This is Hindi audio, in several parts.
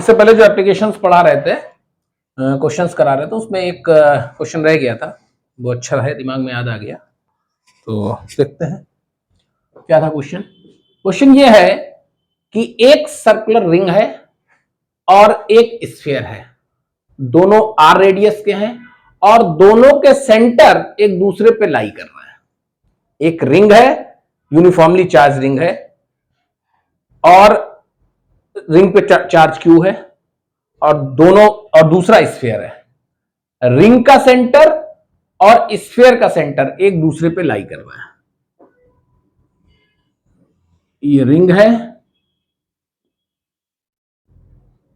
इससे पहले जो एप्लीकेशंस पढ़ा रहे थे, क्वेश्चंस करा रहे थे, उसमें एक क्वेश्चन रह गया था, वो अच्छा है, दिमाग में याद आ गया, तो देखते हैं क्या था क्वेश्चन। क्वेश्चन ये है कि एक सर्कुलर रिंग है और एक स्फीयर है, दोनों आर रेडियस के हैं और दोनों के सेंटर एक दूसरे पे लाई कर रहे हैं। एक रिंग है, यूनिफॉर्मली चार्ज रिंग है, और रिंग पे चार्ज क्यू है, और दूसरा स्फीयर है। रिंग का सेंटर और स्फीयर का सेंटर एक दूसरे पे लाई कर रहा है। ये रिंग है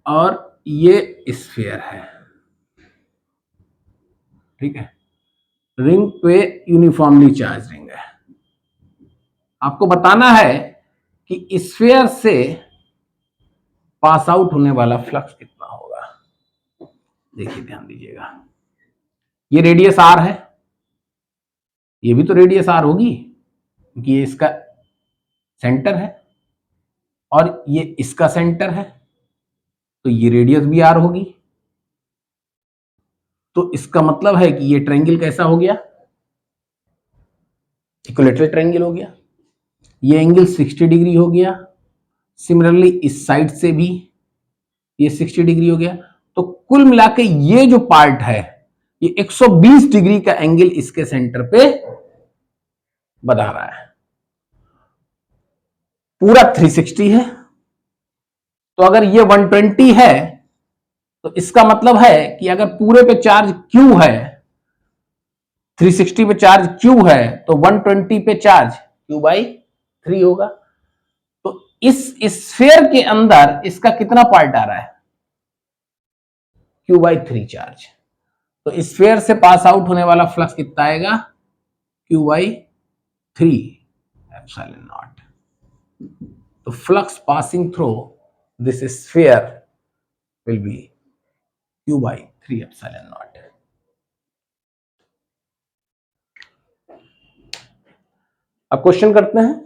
और ये स्फीयर है, ठीक है। रिंग पे यूनिफॉर्मली चार्ज रिंग है। आपको बताना है कि स्फीयर से पास आउट होने वाला फ्लक्स कितना होगा। देखिए, ध्यान दीजिएगा, ये रेडियस आर है, ये भी तो रेडियस आर होगी क्योंकि ये इसका सेंटर है और ये इसका सेंटर है, तो ये रेडियस भी आर होगी। तो इसका मतलब है कि ये ट्रायंगल कैसा हो गया, इक्विलैटरल ट्रायंगल हो गया। ये एंगल 60 डिग्री हो गया। सिमिलरली इस साइड से भी ये 60 डिग्री हो गया। तो कुल मिला के ये जो पार्ट है, ये 120 डिग्री का एंगल इसके सेंटर पे बना रहा है। पूरा 360 है, तो अगर ये 120 है तो इसका मतलब है कि अगर पूरे पे चार्ज Q है, 360 पे चार्ज Q है, तो 120 पे चार्ज Q/3 होगा। तो इस स्फीयर के अंदर इसका कितना पार्ट आ रहा है, Q/3 चार्ज। तो स्फीयर से पास आउट होने वाला फ्लक्स कितना आएगा, Q/3 एप्सिलॉन नॉट। तो flux passing through this sphere will be Q/3 epsilon not. अब क्वेश्चन करते हैं।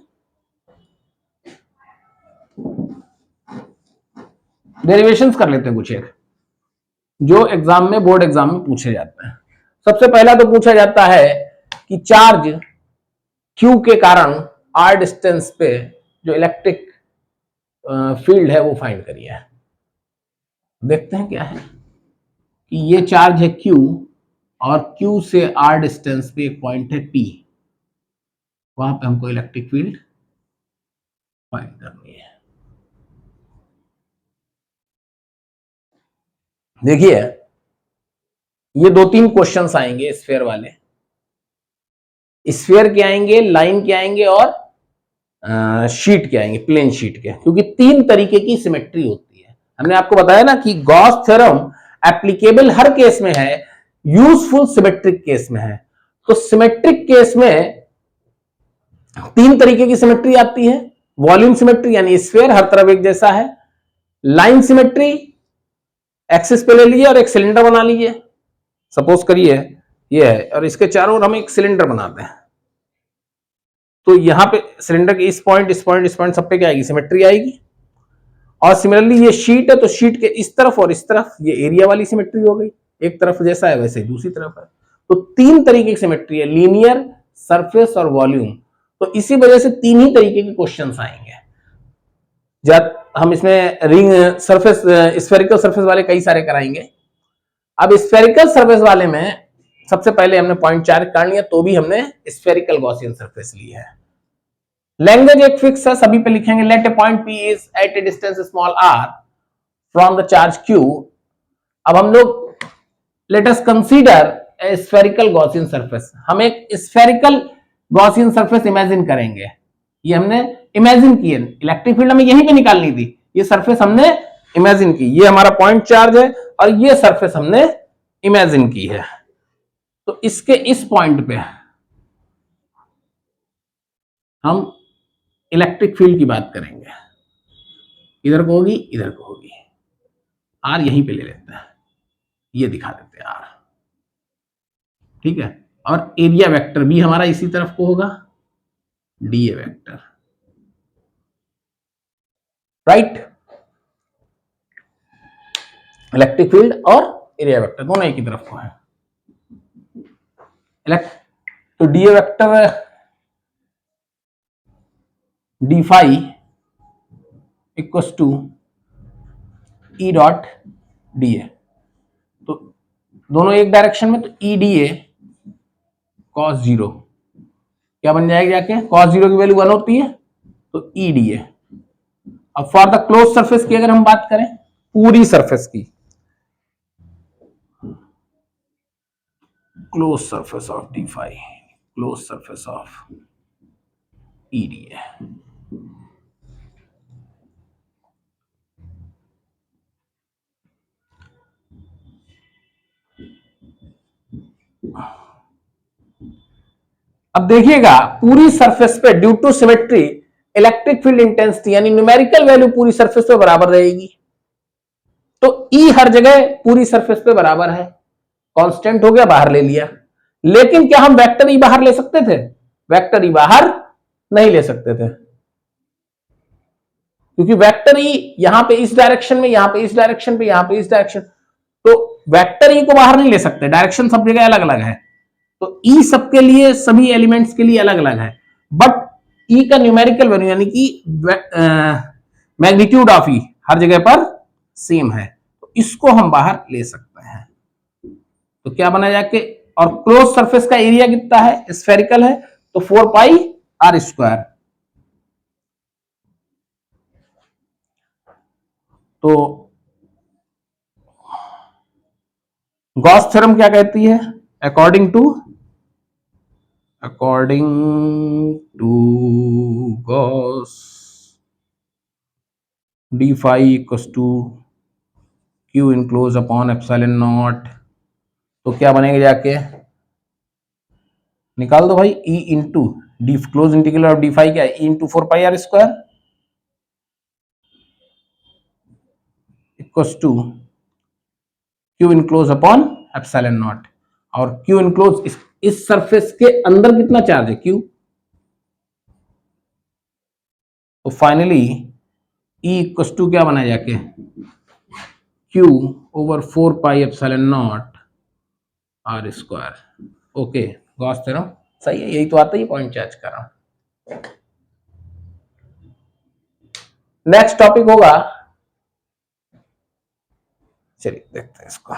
डेरिवेशंस कर लेते हैं कुछ एक, जो एग्जाम में, बोर्ड एग्जाम में पूछे जाते हैं। सबसे पहला तो पूछा जाता है कि चार्ज Q के कारण r डिस्टेंस पे जो इलेक्ट्रिक फील्ड है वो फाइंड करिए। देखते हैं क्या है कि ये चार्ज है Q और Q से r डिस्टेंस पे एक पॉइंट है P, वहां पे हमको इलेक्ट्रिक फील्ड फाइंड करनी है। देखिए, ये 2-3 क्वेश्चंस आएंगे स्फीयर वाले। स्फीयर के आएंगे, लाइन के आएंगे और शीट के आएंगे, प्लेन शीट के, क्योंकि 3 तरीके की सिमेट्री होती है। हमने आपको बताया ना कि गॉस थ्योरम एप्लीकेबल हर केस में है, यूजफुल सिमेट्रिक केस में है। तो सिमेट्रिक केस में 3 तरीके की सिमेट्री आती है। वॉल्यूम सिमेट्री यानी स्फीयर हर तरफ एक जैसा है, लाइन सिमेट्री, एक्सिस पे ले लीजिए और एक सिलेंडर बना लीजिए, सपोज करिए ये है और इसके चारों ओर हम एक सिलेंडर बनाते हैं, तो यहां पे सिलेंडर के इस पॉइंट, इस पॉइंट, इस पॉइंट, सब पे क्या आएगी, सिमेट्री आएगी। और सिमिलरली ये शीट है, तो शीट के इस तरफ और इस तरफ ये एरिया वाली सिमेट्री हो गई, एक तरफ जैसा है वैसे दूसरी तरफ है। तो 3 तरीके की सिमेट्री है, लीनियर, सरफेस और वॉल्यूम। तो इसी वजह से 3 ही तरीके के क्वेश्चंस आएंगे। जब हम इसमें रिंग सरफेस, स्फेरिकल सरफेस वाले कई सारे कराएंगे। अब स्फेरिकल सरफेस वाले में सबसे पहले हमने पॉइंट चार्ज काट लिया, तो भी हमने स्फेरिकल गॉसियन सरफेस ली है। लैंग्वेज एक फिक्स है, सभी पे लिखेंगे, let a point P is at a distance small r from the charge Q। अब हम लोग let us consider a spherical Gaussian surface. हम एक स्फेरिकल गॉसियन सरफेस इमेजिन करेंगे। ये हमने इमेजिन की है, इलेक्ट्रिक फील्ड हमें यहीं पे निकालनी थी, ये सरफेस हमने इमेजिन की। ये हमारा पॉइंट चार्ज है और ये सरफेस हमने इमेजिन की है। तो इसके इस पॉइंट पे हम इलेक्ट्रिक फील्ड की बात करेंगे, इधर को होगी, इधर को होगी। आर यहीं पे ले लेते हैं, ये दिखा देते हैं आर, ठीक है। और एरिया वेक्टर भी हमारा इसी तरफ को होगा, D A vector, right. Electric field और एरिया वेक्टर दोनों एक ही तरफ को है। तो D A vector D phi equals to E dot D A, तो दोनों एक डायरेक्शन में, तो E D A cos zero क्या बन जाएगा जाके, कॉस जीरो की वैल्यू 1 होती है, तो ई डी ए। अब फॉर द क्लोज सरफेस की अगर हम बात करें, पूरी सरफेस की, close surface of D phi, close surface of E D A, अब देखिएगा पूरी सरफेस पे due to symmetry electric field intensity यानी न्यूमेरिकल वैल्यू पूरी सरफेस पे बराबर रहेगी। तो ई हर जगह पूरी सरफेस पे बराबर है, कांस्टेंट हो गया, बाहर ले लिया। लेकिन क्या हम वेक्टर ई बाहर ले सकते थे? वेक्टर ई बाहर नहीं ले सकते थे, क्योंकि वेक्टर ई यहां पे इस डायरेक्शन में, यहां पे इस डायरेक्शन पे, यहां पे इस डायरेक्शन, तो वेक्टर ई को बाहर नहीं ले सकते, डायरेक्शन सब जगह अलग अलग है। तो ई सबके लिए, सभी एलिमेंट्स के लिए अलग अलग है, बट ई का न्यूमेरिकल वैल्यू यानी कि मैग्नीट्यूड ऑफ ई हर जगह पर सेम है, तो इसको हम बाहर ले सकते हैं। तो क्या बना जाके, और क्लोज सरफेस का एरिया कितना है, स्फेरिकल है, तो 4 पाई आर स्क्वायर। तो गॉस थ्योरम क्या कहती है, according to Gauss D phi equals to Q enclosed upon epsilon naught, तो क्या बनेगा जाके, निकाल दो भाई, E into D close integral of D phi क्या है, E into 4 pi r square equals to Q enclosed upon epsilon naught, और क्यू इनक्लोज इस सरफेस के अंदर कितना चार्ज है, क्यू। तो फाइनली ई इक्वल्स टू क्या बना जाके, Q over 4 pi epsilon naught r square. Okay, Gauss theorem सही है, यही तो आता है, पॉइंट चार्ज कर रहा हूं। नेक्स्ट टॉपिक होगा, चलिए देखते हैं इसको।